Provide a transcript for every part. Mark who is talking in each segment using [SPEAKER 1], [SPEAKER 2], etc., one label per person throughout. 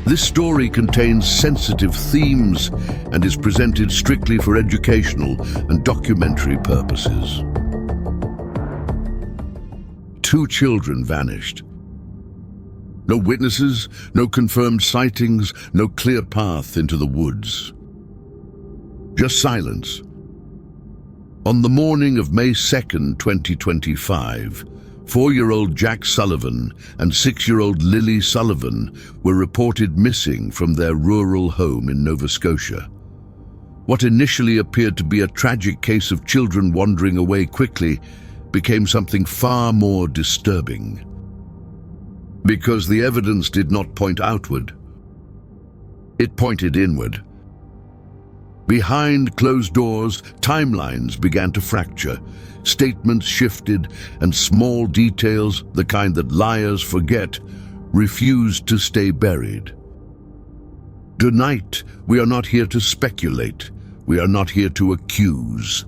[SPEAKER 1] This story contains sensitive themes and is presented strictly for educational and documentary purposes. 2 children vanished. No witnesses, no confirmed sightings, no clear path into the woods. Just silence. On the morning of May 2nd, 2025, 4-year-old Jack Sullivan and 6-year-old Lilly Sullivan were reported missing from their rural home in Nova Scotia. What initially appeared to be a tragic case of children wandering away quickly became something far more disturbing. Because the evidence did not point outward, it pointed inward. Behind closed doors, timelines began to fracture. Statements shifted, and small details, the kind that liars forget, refused to stay buried. Tonight, we are not here to speculate. We are not here to accuse.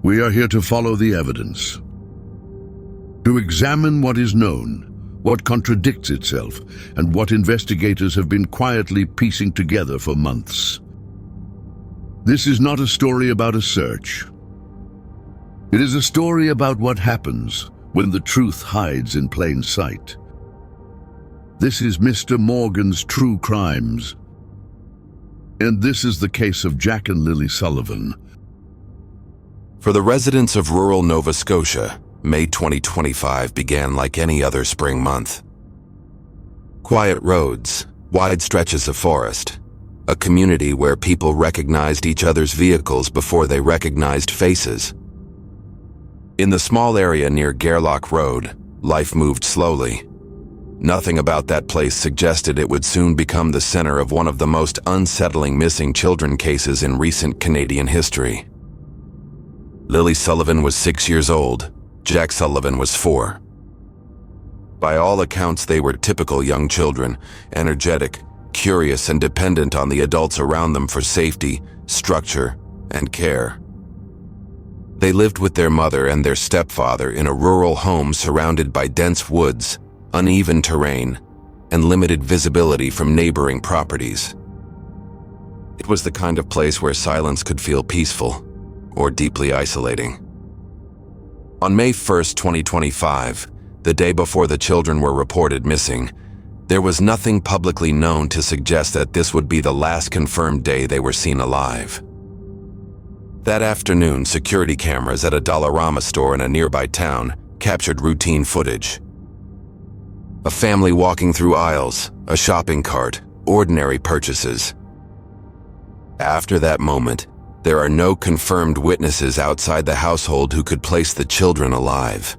[SPEAKER 1] We are here to follow the evidence, to examine what is known, what contradicts itself, and what investigators have been quietly piecing together for months. This is not a story about a search. It is a story about what happens when the truth hides in plain sight. This is Mr. Morgan's True Crimes. And this is the case of Jack and Lilly Sullivan.
[SPEAKER 2] For the residents of rural Nova Scotia, May 2025 began like any other spring month. Quiet roads, wide stretches of forest, a community where people recognized each other's vehicles before they recognized faces. In the small area near Gairloch Road, life moved slowly. Nothing about that place suggested it would soon become the center of one of the most unsettling missing children cases in recent Canadian history. Lilly Sullivan was 6 years old. Jack Sullivan was 4. By all accounts, they were typical young children, energetic, curious, and dependent on the adults around them for safety, structure, and care. They lived with their mother and their stepfather in a rural home surrounded by dense woods, uneven terrain, and limited visibility from neighboring properties. It was the kind of place where silence could feel peaceful or deeply isolating. On May 1st, 2025, the day before the children were reported missing, there was nothing publicly known to suggest that this would be the last confirmed day they were seen alive. That afternoon, security cameras at a Dollarama store in a nearby town captured routine footage. A family walking through aisles, a shopping cart, ordinary purchases. After that moment, there are no confirmed witnesses outside the household who could place the children alive.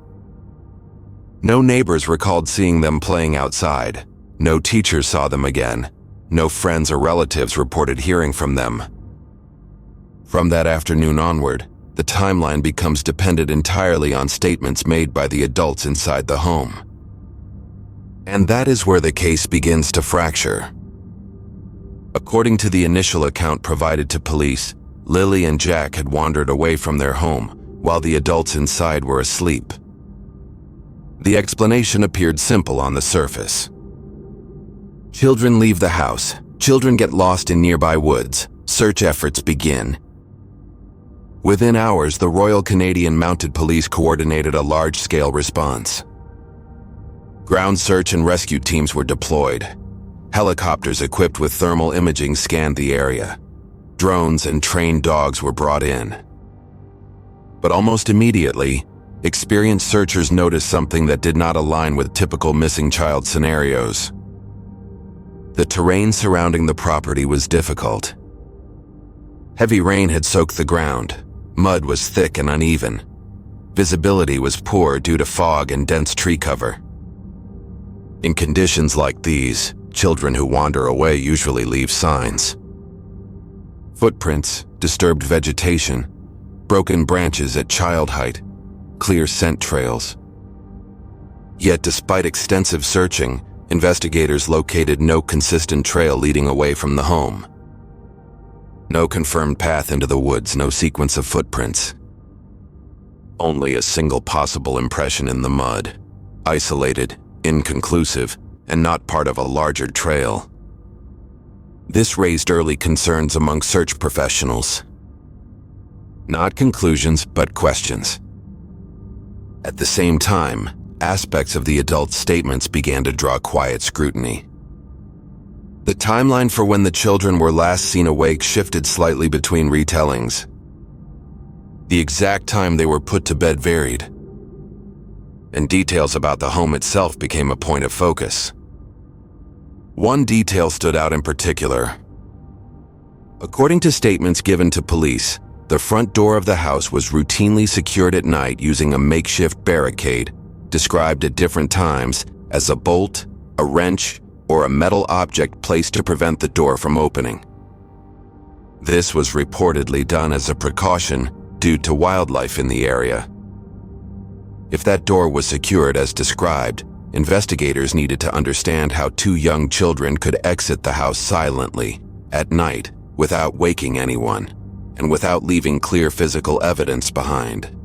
[SPEAKER 2] No neighbors recalled seeing them playing outside. No teachers saw them again. No friends or relatives reported hearing from them. From that afternoon onward, the timeline becomes dependent entirely on statements made by the adults inside the home. And that is where the case begins to fracture. According to the initial account provided to police, Lilly and Jack had wandered away from their home while the adults inside were asleep. The explanation appeared simple on the surface. Children leave the house. Children get lost in nearby woods. Search efforts begin. Within hours, the Royal Canadian Mounted Police coordinated a large-scale response. Ground search and rescue teams were deployed. Helicopters equipped with thermal imaging scanned the area. Drones and trained dogs were brought in. But almost immediately, experienced searchers noticed something that did not align with typical missing child scenarios. The terrain surrounding the property was difficult. Heavy rain had soaked the ground. Mud was thick and uneven. Visibility was poor due to fog and dense tree cover. In conditions like these, children who wander away usually leave signs. Footprints, disturbed vegetation, broken branches at child height, clear scent trails. Yet despite extensive searching, investigators located no consistent trail leading away from the home. No confirmed path into the woods, no sequence of footprints. Only a single possible impression in the mud, isolated, inconclusive, and not part of a larger trail. This raised early concerns among search professionals. Not conclusions, but questions. At the same time, aspects of the adults' statements began to draw quiet scrutiny. The timeline for when the children were last seen awake shifted slightly between retellings. The exact time they were put to bed varied, and details about the home itself became a point of focus. One detail stood out in particular. According to statements given to police, the front door of the house was routinely secured at night using a makeshift barricade, described at different times as a bolt, a wrench, or a metal object placed to prevent the door from opening. This was reportedly done as a precaution due to wildlife in the area. If that door was secured as described, investigators needed to understand how two young children could exit the house silently, at night, without waking anyone, and without leaving clear physical evidence behind.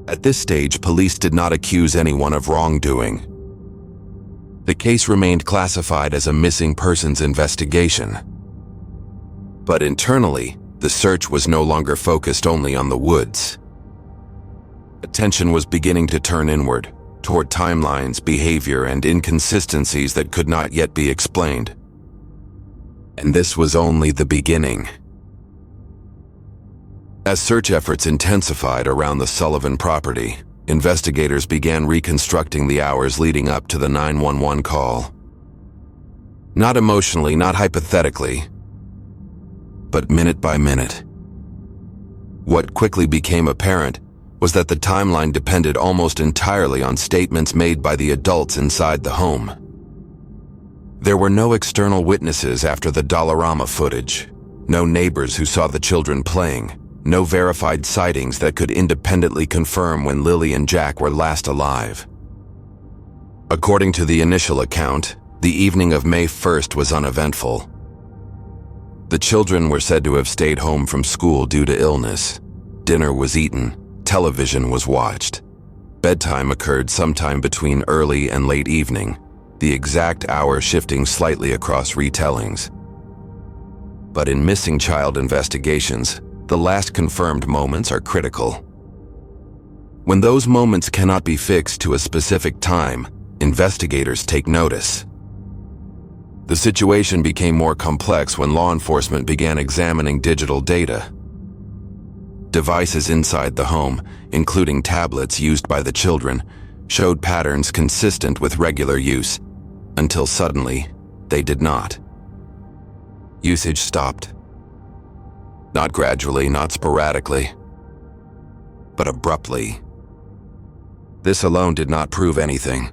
[SPEAKER 2] At this stage, police did not accuse anyone of wrongdoing. The case remained classified as a missing persons investigation. But internally, the search was no longer focused only on the woods. Attention was beginning to turn inward, toward timelines, behavior, and inconsistencies that could not yet be explained. And this was only the beginning. As search efforts intensified around the Sullivan property, investigators began reconstructing the hours leading up to the 911 call. Not emotionally, not hypothetically, but minute by minute. What quickly became apparent was that the timeline depended almost entirely on statements made by the adults inside the home. There were no external witnesses after the Dollarama footage, no neighbors who saw the children playing, no verified sightings that could independently confirm when Lilly and Jack were last alive. According to the initial account, the evening of May 1st was uneventful. The children were said to have stayed home from school due to illness. Dinner was eaten, television was watched. Bedtime occurred sometime between early and late evening, the exact hour shifting slightly across retellings. But in missing child investigations, the last confirmed moments are critical. When those moments cannot be fixed to a specific time, investigators take notice. The situation became more complex when law enforcement began examining digital data. Devices inside the home, including tablets used by the children, showed patterns consistent with regular use, until suddenly, they did not. Usage stopped. Not gradually, not sporadically, but abruptly. This alone did not prove anything.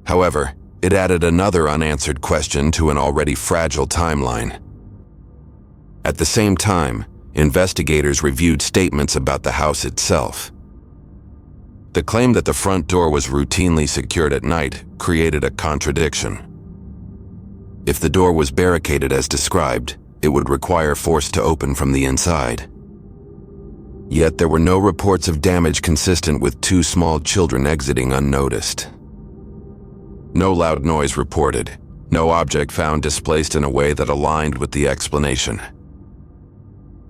[SPEAKER 2] However, it added another unanswered question to an already fragile timeline. At the same time, investigators reviewed statements about the house itself. The claim that the front door was routinely secured at night created a contradiction. If the door was barricaded as described, it would require force to open from the inside. Yet there were no reports of damage consistent with two small children exiting unnoticed. No loud noise reported, no object found displaced in a way that aligned with the explanation.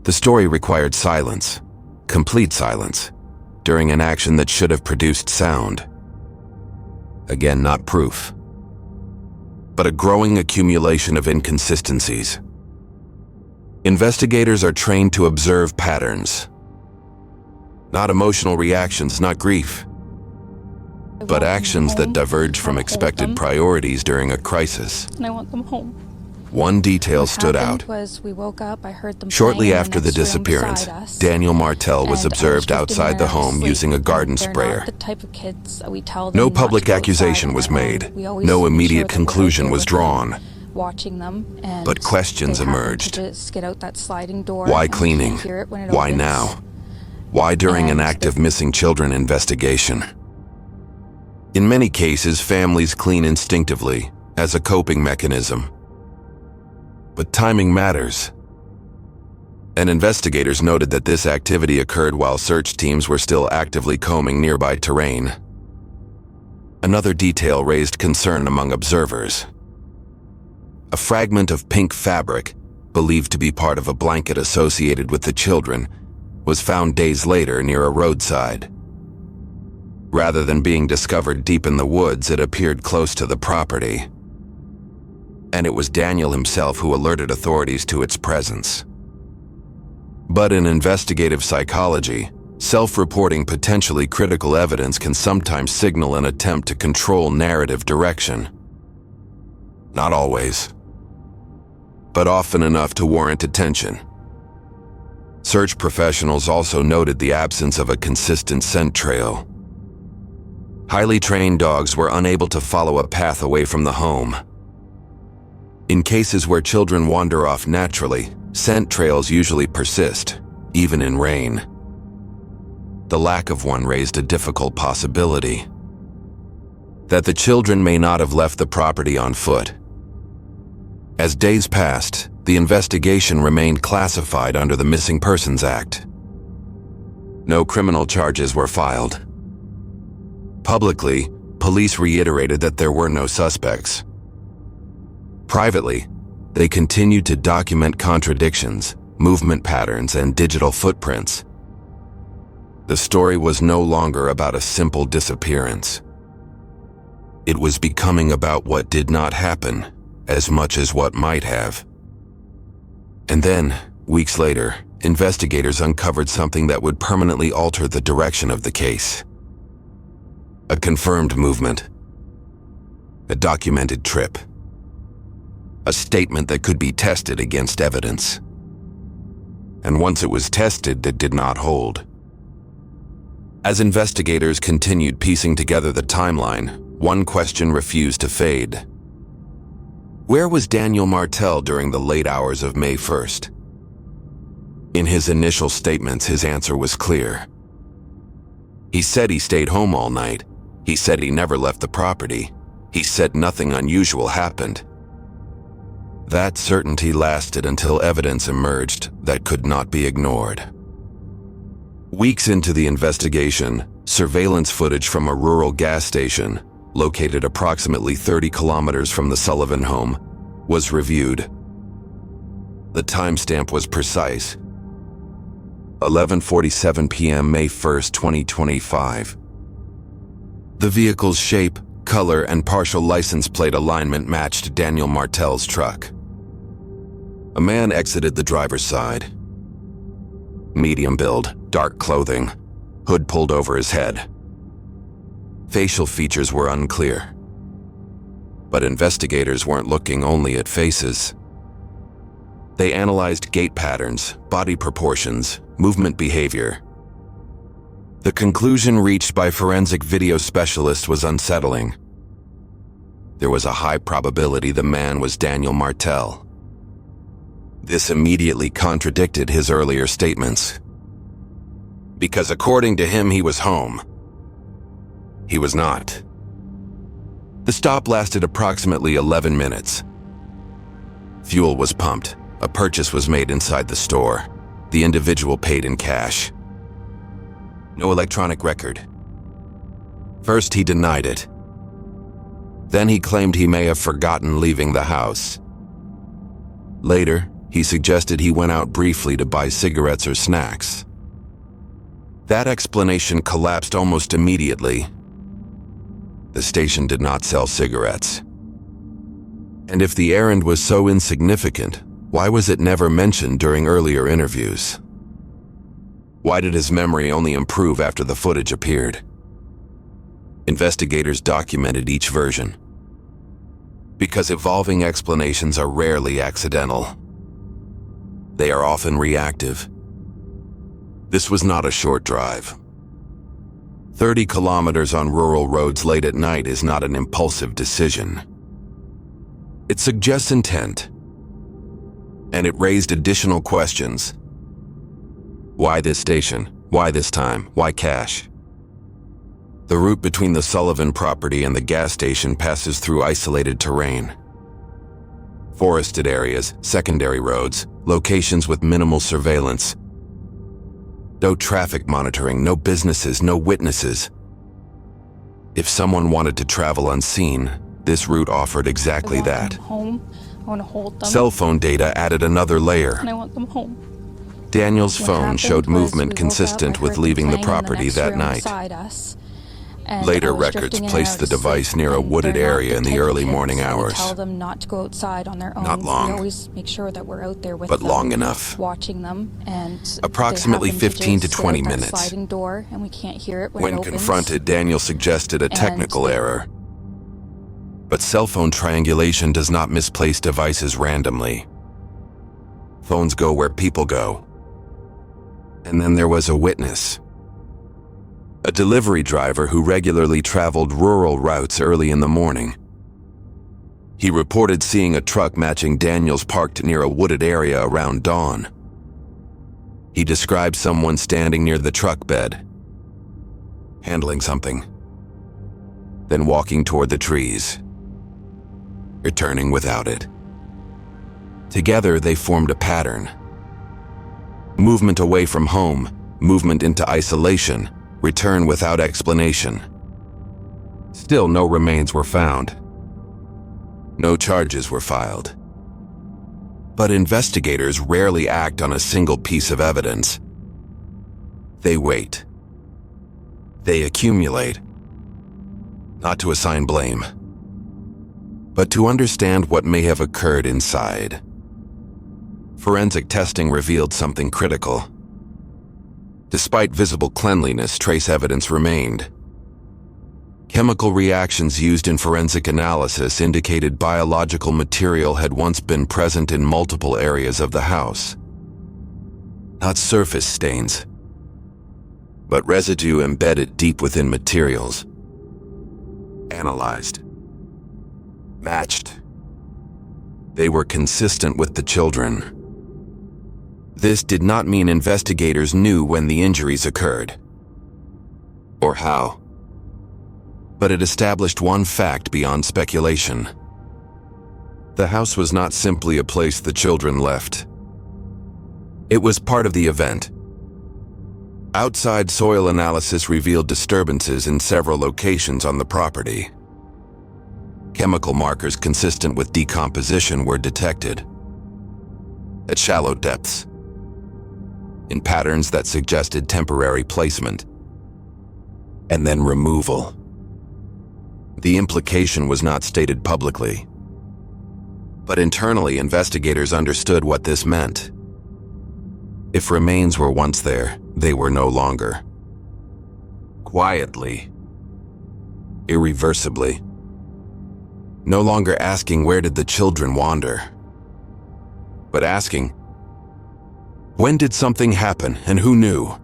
[SPEAKER 2] The story required silence, complete silence, during an action that should have produced sound. Again, not proof, but a growing accumulation of inconsistencies. Investigators are trained to observe patterns. Not emotional reactions, not grief, but actions that diverge from expected priorities during a crisis.
[SPEAKER 3] And I want them home.
[SPEAKER 2] One detail stood out.
[SPEAKER 3] We woke up, I heard them
[SPEAKER 2] Shortly after the disappearance, Daniel Martell was observed outside the home using a garden sprayer. No public accusation was made. No immediate conclusion was drawn.
[SPEAKER 3] Watching them,
[SPEAKER 2] But questions emerged. Why cleaning? Why now? Why during an active missing children investigation? In many cases, families clean instinctively, as a coping mechanism. But timing matters. And investigators noted that this activity occurred while search teams were still actively combing nearby terrain. Another detail raised concern among observers. A fragment of pink fabric, believed to be part of a blanket associated with the children, was found days later near a roadside. Rather than being discovered deep in the woods, it appeared close to the property. And it was Daniel himself who alerted authorities to its presence. But in investigative psychology, self-reporting potentially critical evidence can sometimes signal an attempt to control narrative direction. Not always, but often enough to warrant attention. Search professionals also noted the absence of a consistent scent trail. Highly trained dogs were unable to follow a path away from the home. In cases where children wander off naturally, scent trails usually persist, even in rain. The lack of one raised a difficult possibility that the children may not have left the property on foot. As days passed, the investigation remained classified under the Missing Persons Act. No criminal charges were filed. Publicly, police reiterated that there were no suspects. Privately, they continued to document contradictions, movement patterns, and digital footprints. The story was no longer about a simple disappearance. It was becoming about what did not happen, as much as what might have. And then, weeks later, investigators uncovered something that would permanently alter the direction of the case. A confirmed movement. A documented trip. A statement that could be tested against evidence. And once it was tested, it did not hold. As investigators continued piecing together the timeline, one question refused to fade. Where was Daniel Martel during the late hours of May 1st? In his initial statements, his answer was clear. He said he stayed home all night. He said he never left the property. He said nothing unusual happened. That certainty lasted until evidence emerged that could not be ignored. Weeks into the investigation, surveillance footage from a rural gas station, located approximately 30 kilometers from the Sullivan home, was reviewed. The timestamp was precise. 11:47 p.m. May 1st, 2025. The vehicle's shape, color, and partial license plate alignment matched Daniel Martel's truck. A man exited the driver's side. Medium build, dark clothing, hood pulled over his head. Facial features were unclear. But investigators weren't looking only at faces. They analyzed gait patterns, body proportions, movement behavior. The conclusion reached by forensic video specialists was unsettling. There was a high probability the man was Daniel Martel. This immediately contradicted his earlier statements. Because according to him, he was home. He was not. The stop lasted approximately 11 minutes. Fuel was pumped. A purchase was made inside the store. The individual paid in cash. No electronic record. First, he denied it. Then he claimed he may have forgotten leaving the house. Later, he suggested he went out briefly to buy cigarettes or snacks. That explanation collapsed almost immediately. The station did not sell cigarettes. And if the errand was so insignificant, why was it never mentioned during earlier interviews? Why did his memory only improve after the footage appeared? Investigators documented each version. Because evolving explanations are rarely accidental. They are often reactive. This was not a short drive. 30 kilometers on rural roads late at night is not an impulsive decision. It suggests intent. And it raised additional questions. Why this station? Why this time? Why cash? The route between the Sullivan property and the gas station passes through isolated terrain. Forested areas, secondary roads, locations with minimal surveillance. No traffic monitoring, no businesses, no witnesses. If someone wanted to travel unseen, this route offered exactly
[SPEAKER 3] I want
[SPEAKER 2] that.
[SPEAKER 3] them home. I want to hold them.
[SPEAKER 2] Cell phone data added another layer.
[SPEAKER 3] And I want them home.
[SPEAKER 2] Daniel's
[SPEAKER 3] What
[SPEAKER 2] phone
[SPEAKER 3] happened
[SPEAKER 2] showed
[SPEAKER 3] was
[SPEAKER 2] movement
[SPEAKER 3] we woke
[SPEAKER 2] consistent
[SPEAKER 3] up, I
[SPEAKER 2] with
[SPEAKER 3] heard them
[SPEAKER 2] leaving the
[SPEAKER 3] playing in
[SPEAKER 2] property
[SPEAKER 3] next
[SPEAKER 2] that
[SPEAKER 3] room
[SPEAKER 2] night.
[SPEAKER 3] beside us, and
[SPEAKER 2] Later
[SPEAKER 3] I was
[SPEAKER 2] records
[SPEAKER 3] drifting in and
[SPEAKER 2] placed
[SPEAKER 3] out
[SPEAKER 2] the
[SPEAKER 3] of
[SPEAKER 2] device
[SPEAKER 3] sleep,
[SPEAKER 2] near a
[SPEAKER 3] and
[SPEAKER 2] wooded
[SPEAKER 3] they're not
[SPEAKER 2] area in the
[SPEAKER 3] type of
[SPEAKER 2] early
[SPEAKER 3] kids
[SPEAKER 2] morning
[SPEAKER 3] that would
[SPEAKER 2] hours.
[SPEAKER 3] tell them not to go outside on their own.
[SPEAKER 2] Not long.
[SPEAKER 3] We always make sure that we're out there with
[SPEAKER 2] But
[SPEAKER 3] them,
[SPEAKER 2] long enough.
[SPEAKER 3] watching them, and
[SPEAKER 2] Approximately
[SPEAKER 3] they happen
[SPEAKER 2] 15 to
[SPEAKER 3] just sit
[SPEAKER 2] 20
[SPEAKER 3] out that
[SPEAKER 2] minutes.
[SPEAKER 3] sliding door, and we can't hear it when it
[SPEAKER 2] When
[SPEAKER 3] opens.
[SPEAKER 2] confronted, Daniel suggested a
[SPEAKER 3] And
[SPEAKER 2] technical
[SPEAKER 3] they-
[SPEAKER 2] error. But cell phone triangulation does not misplace devices randomly. Phones go where people go. And then there was a witness. A delivery driver who regularly traveled rural routes early in the morning. He reported seeing a truck matching Daniel's parked near a wooded area around dawn. He described someone standing near the truck bed, handling something, then walking toward the trees, returning without it. Together, they formed a pattern. Movement away from home, movement into isolation, return without explanation. Still, no remains were found. No charges were filed. But investigators rarely act on a single piece of evidence. They wait. They accumulate. Not to assign blame, but to understand what may have occurred inside. Forensic testing revealed something critical. Despite visible cleanliness, trace evidence remained. Chemical reactions used in forensic analysis indicated biological material had once been present in multiple areas of the house. Not surface stains, but residue embedded deep within materials. Analyzed. Matched. They were consistent with the children. This did not mean investigators knew when the injuries occurred, or how. But it established one fact beyond speculation. The house was not simply a place the children left. It was part of the event. Outside soil analysis revealed disturbances in several locations on the property. Chemical markers consistent with decomposition were detected. At shallow depths, in patterns that suggested temporary placement, and then removal. The implication was not stated publicly, but internally investigators understood what this meant. If remains were once there, they were no longer. Quietly, irreversibly. No longer asking where did the children wander, but asking, when did something happen and who knew?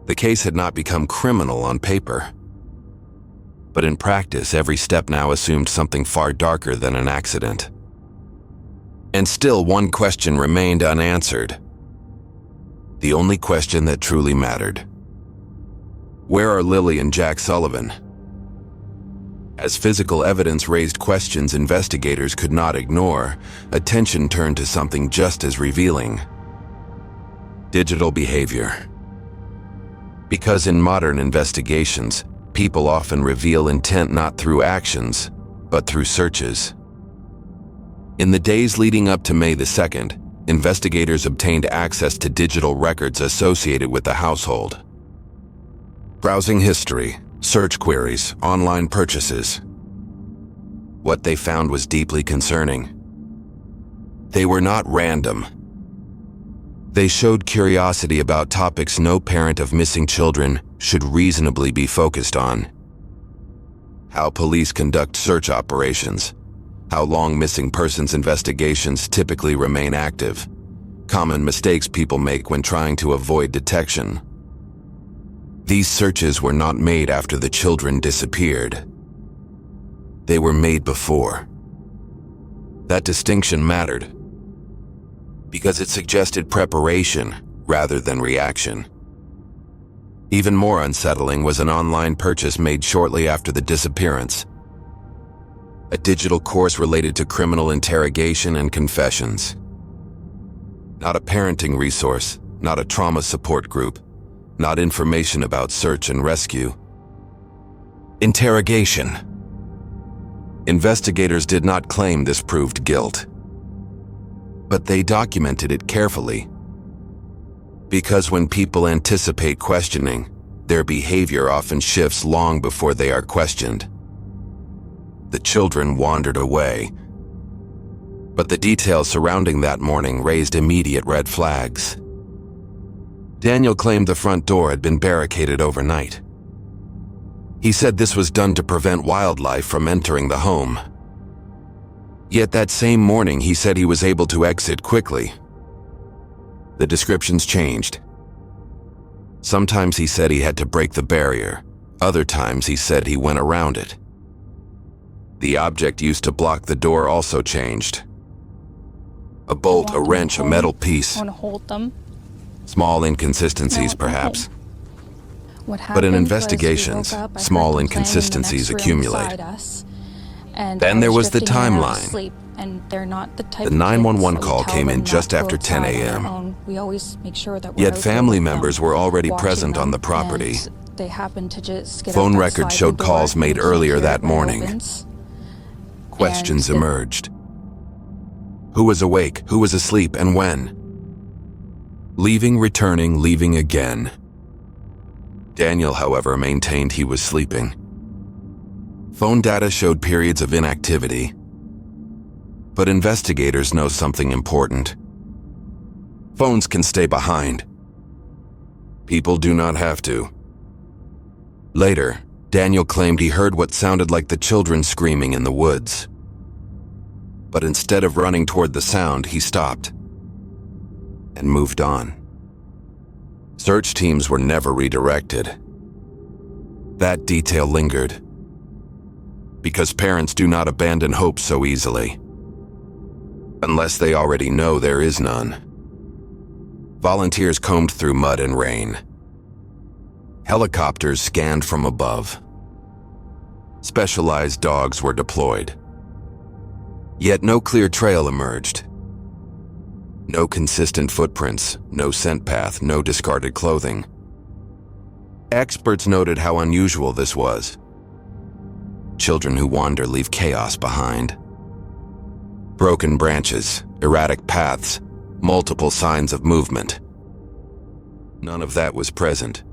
[SPEAKER 2] The case had not become criminal on paper, but in practice, every step now assumed something far darker than an accident. And still, one question remained unanswered. The only question that truly mattered. Where are Lilly and Jack Sullivan? As physical evidence raised questions investigators could not ignore, attention turned to something just as revealing. Digital behavior. Because in modern investigations, people often reveal intent not through actions, but through searches. In the days leading up to May the 2nd, investigators obtained access to digital records associated with the household. Browsing history, search queries, online purchases. What they found was deeply concerning. They were not random. They showed curiosity about topics no parent of missing children should reasonably be focused on. How police conduct search operations, how long missing persons investigations typically remain active, common mistakes people make when trying to avoid detection. These searches were not made after the children disappeared. They were made before. That distinction mattered, because it suggested preparation rather than reaction. Even more unsettling was an online purchase made shortly after the disappearance. A digital course related to criminal interrogation and confessions. Not a parenting resource, not a trauma support group, not information about search and rescue. Interrogation. Investigators did not claim this proved guilt, but they documented it carefully. Because when people anticipate questioning, their behavior often shifts long before they are questioned. The children wandered away, but the details surrounding that morning raised immediate red flags. Daniel claimed the front door had been barricaded overnight. He said this was done to prevent wildlife from entering the home. Yet that same morning he said he was able to exit quickly. The descriptions changed. Sometimes he said he had to break the barrier. Other times he said he went around it. The object used to block the door also changed. A bolt, a wrench, a metal piece.
[SPEAKER 3] I want to hold them.
[SPEAKER 2] Small inconsistencies, perhaps.
[SPEAKER 3] What
[SPEAKER 2] But in
[SPEAKER 3] happened was we
[SPEAKER 2] investigations,
[SPEAKER 3] woke up, I
[SPEAKER 2] small
[SPEAKER 3] heard them playing in the
[SPEAKER 2] inconsistencies
[SPEAKER 3] next room
[SPEAKER 2] accumulate.
[SPEAKER 3] beside us, and
[SPEAKER 2] Then
[SPEAKER 3] I
[SPEAKER 2] there was the
[SPEAKER 3] drifting in and out of
[SPEAKER 2] timeline.
[SPEAKER 3] sleep, and they're not the type
[SPEAKER 2] The
[SPEAKER 3] of
[SPEAKER 2] 911
[SPEAKER 3] kids that
[SPEAKER 2] call
[SPEAKER 3] we tell
[SPEAKER 2] came in
[SPEAKER 3] them
[SPEAKER 2] just
[SPEAKER 3] not to
[SPEAKER 2] after
[SPEAKER 3] go
[SPEAKER 2] 10
[SPEAKER 3] outside on their
[SPEAKER 2] a.m.
[SPEAKER 3] own. We always make sure that we're
[SPEAKER 2] Yet
[SPEAKER 3] out there
[SPEAKER 2] family
[SPEAKER 3] with them,
[SPEAKER 2] members were already
[SPEAKER 3] watching
[SPEAKER 2] present on
[SPEAKER 3] them,
[SPEAKER 2] the property.
[SPEAKER 3] and they happened to just get
[SPEAKER 2] Phone
[SPEAKER 3] out that
[SPEAKER 2] records
[SPEAKER 3] sliding
[SPEAKER 2] showed
[SPEAKER 3] door,
[SPEAKER 2] calls
[SPEAKER 3] and we
[SPEAKER 2] made
[SPEAKER 3] can't
[SPEAKER 2] earlier
[SPEAKER 3] hear
[SPEAKER 2] that
[SPEAKER 3] it when it
[SPEAKER 2] morning.
[SPEAKER 3] opens.
[SPEAKER 2] Questions
[SPEAKER 3] And it-
[SPEAKER 2] emerged. Who was awake? Who was asleep? And when? Leaving, returning, leaving again. Daniel, however, maintained he was sleeping. Phone data showed periods of inactivity. But investigators know something important. Phones can stay behind. People do not have to. Later, Daniel claimed he heard what sounded like the children screaming in the woods. But instead of running toward the sound, he stopped and moved on. Search teams were never redirected. That detail lingered, because parents do not abandon hope so easily, unless they already know there is none. Volunteers combed through mud and rain. Helicopters scanned from above. Specialized dogs were deployed. Yet no clear trail emerged. No consistent footprints, no scent path, no discarded clothing. Experts noted how unusual this was. Children who wander leave chaos behind. Broken branches, erratic paths, multiple signs of movement. None of that was present.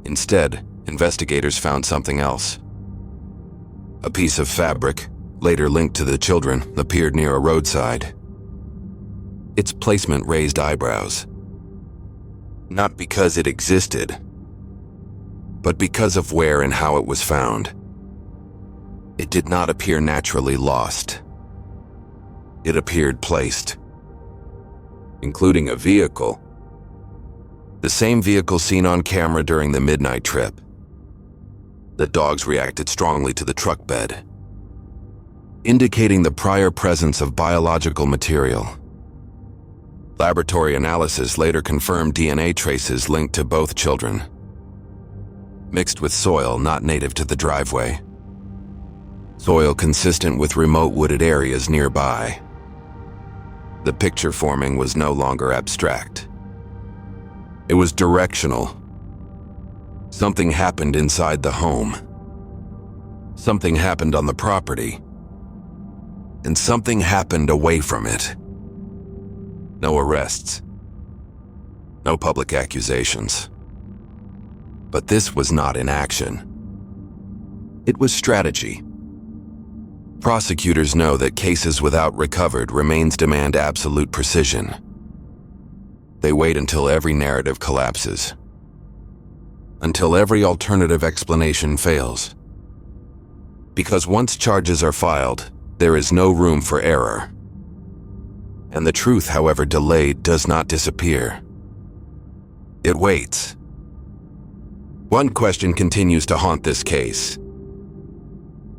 [SPEAKER 2] Instead, investigators found something else. A piece of fabric, later linked to the children, appeared near a roadside. Its placement raised eyebrows. Not because it existed, but because of where and how it was found. It did not appear naturally lost. It appeared placed, including a vehicle. The same vehicle seen on camera during the midnight trip. The dogs reacted strongly to the truck bed, indicating the prior presence of biological material. Laboratory analysis later confirmed DNA traces linked to both children, mixed with soil not native to the driveway. Soil consistent with remote wooded areas nearby. The picture forming was no longer abstract. It was directional. Something happened inside the home. Something happened on the property. And something happened away from it. No arrests. No public accusations. But this was not inaction. It was strategy. Prosecutors know that cases without recovered remains demand absolute precision. They wait until every narrative collapses. Until every alternative explanation fails. Because once charges are filed, there is no room for error. And the truth, however delayed, does not disappear. It waits. One question continues to haunt this case.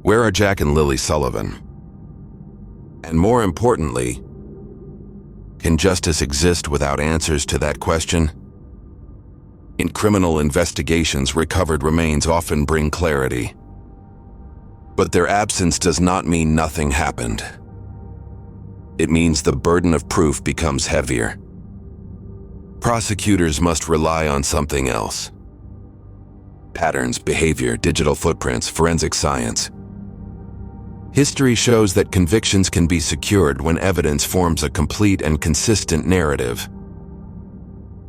[SPEAKER 2] Where are Jack and Lily Sullivan? And more importantly, can justice exist without answers to that question? In criminal investigations, recovered remains often bring clarity. But their absence does not mean nothing happened. It means the burden of proof becomes heavier. Prosecutors must rely on something else. patterns, behavior, digital footprints, forensic science. History shows that convictions can be secured when evidence forms a complete and consistent narrative.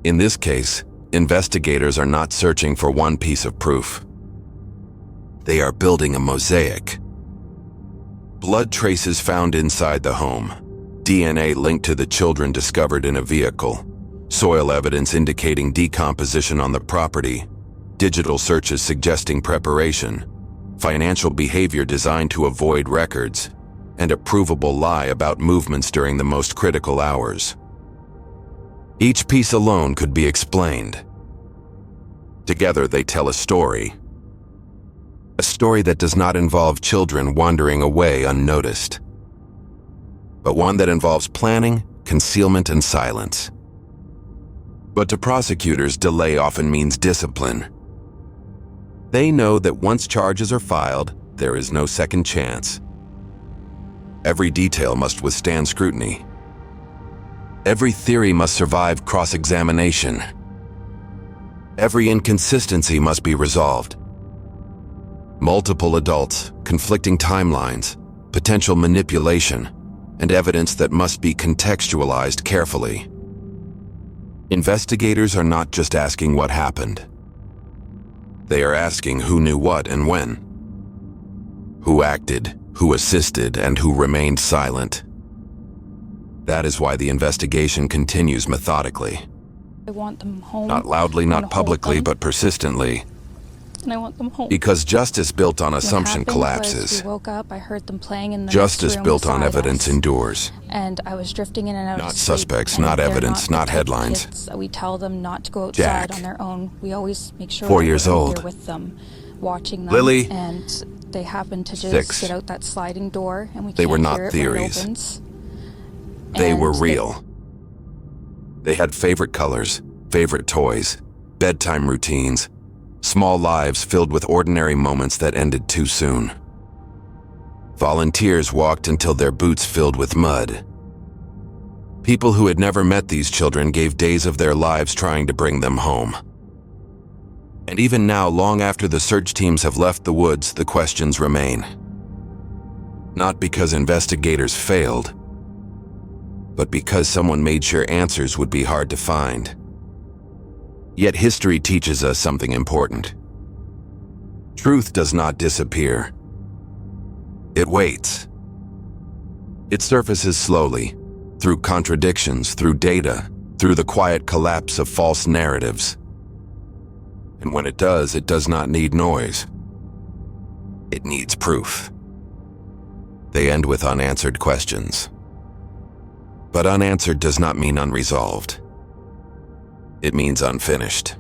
[SPEAKER 2] In this case, investigators are not searching for one piece of proof. They are building a mosaic. Blood traces found inside the home, DNA linked to the children discovered in a vehicle, soil evidence indicating decomposition on the property, digital searches suggesting preparation, financial behavior designed to avoid records, and a provable lie about movements during the most critical hours. Each piece alone could be explained. Together they tell a story. A story that does not involve children wandering away unnoticed, but one that involves planning, concealment, and silence. But to prosecutors, delay often means discipline. They know that once charges are filed, there is no second chance. Every detail must withstand scrutiny. Every theory must survive cross-examination. Every inconsistency must be resolved. Multiple adults, conflicting timelines, potential manipulation, and evidence that must be contextualized carefully. Investigators are not just asking what happened. They are asking who knew what and when. Who acted, who assisted, and who remained silent. That is why the investigation continues methodically.
[SPEAKER 3] I want them home.
[SPEAKER 2] Not loudly, not publicly, but persistently.
[SPEAKER 3] And I want them home.
[SPEAKER 2] Because justice built on
[SPEAKER 3] What
[SPEAKER 2] assumption
[SPEAKER 3] happened
[SPEAKER 2] collapses.
[SPEAKER 3] was we woke up, I heard them playing in the
[SPEAKER 2] Justice
[SPEAKER 3] next room
[SPEAKER 2] built on
[SPEAKER 3] beside
[SPEAKER 2] evidence
[SPEAKER 3] us,
[SPEAKER 2] endures.
[SPEAKER 3] and I was drifting in and out
[SPEAKER 2] Not
[SPEAKER 3] of sleep,
[SPEAKER 2] suspects,
[SPEAKER 3] and
[SPEAKER 2] not
[SPEAKER 3] they're
[SPEAKER 2] evidence,
[SPEAKER 3] the
[SPEAKER 2] not
[SPEAKER 3] type of
[SPEAKER 2] headlines.
[SPEAKER 3] kids that we tell them not to go outside
[SPEAKER 2] Jack,
[SPEAKER 3] on their own. We always make sure
[SPEAKER 2] 4
[SPEAKER 3] that
[SPEAKER 2] years
[SPEAKER 3] we're
[SPEAKER 2] old.
[SPEAKER 3] there with them, watching them.
[SPEAKER 2] Lily,
[SPEAKER 3] and they happened to just
[SPEAKER 2] 6.
[SPEAKER 3] get out that sliding door, and we
[SPEAKER 2] They
[SPEAKER 3] can't
[SPEAKER 2] were not
[SPEAKER 3] hear it
[SPEAKER 2] theories.
[SPEAKER 3] when it opens.
[SPEAKER 2] They
[SPEAKER 3] And
[SPEAKER 2] were real. They had favorite colors, favorite toys, bedtime routines, small lives filled with ordinary moments that ended too soon. Volunteers walked until their boots filled with mud. People who had never met these children gave days of their lives trying to bring them home. And even now, long after the search teams have left the woods, the questions remain. Not because investigators failed, but because someone made sure answers would be hard to find. Yet history teaches us something important. Truth does not disappear. It waits. It surfaces slowly, through contradictions, through data, through the quiet collapse of false narratives. And when it does not need noise. It needs proof. They end with unanswered questions. But unanswered does not mean unresolved. It means unfinished.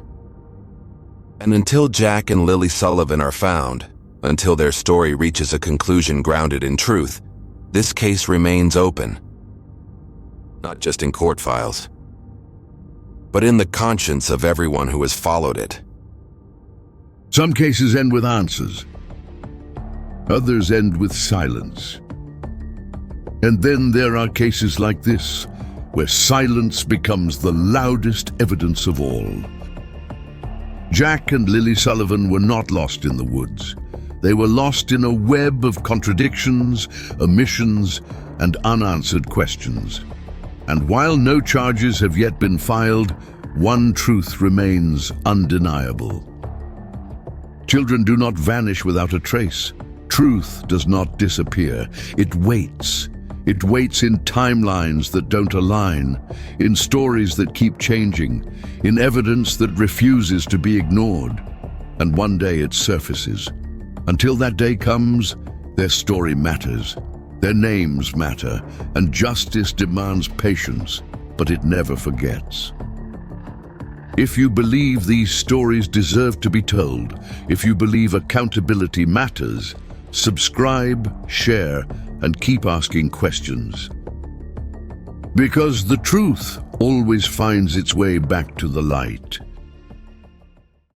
[SPEAKER 2] And until Jack and Lily Sullivan are found, until their story reaches a conclusion grounded in truth, this case remains open. Not just in court files, but in the conscience of everyone who has followed it.
[SPEAKER 1] Some cases end with answers. Others end with silence. And then there are cases like this, where silence becomes the loudest evidence of all. Jack and Lily Sullivan were not lost in the woods. They were lost in a web of contradictions, omissions, and unanswered questions. And while no charges have yet been filed, one truth remains undeniable. Children do not vanish without a trace. Truth does not disappear. It waits. It waits in timelines that don't align, in stories that keep changing, in evidence that refuses to be ignored. And one day it surfaces. Until that day comes, their story matters. Their names matter, and justice demands patience, but it never forgets. If you believe these stories deserve to be told, if you believe accountability matters, subscribe, share, and keep asking questions. Because the truth always finds its way back to the light.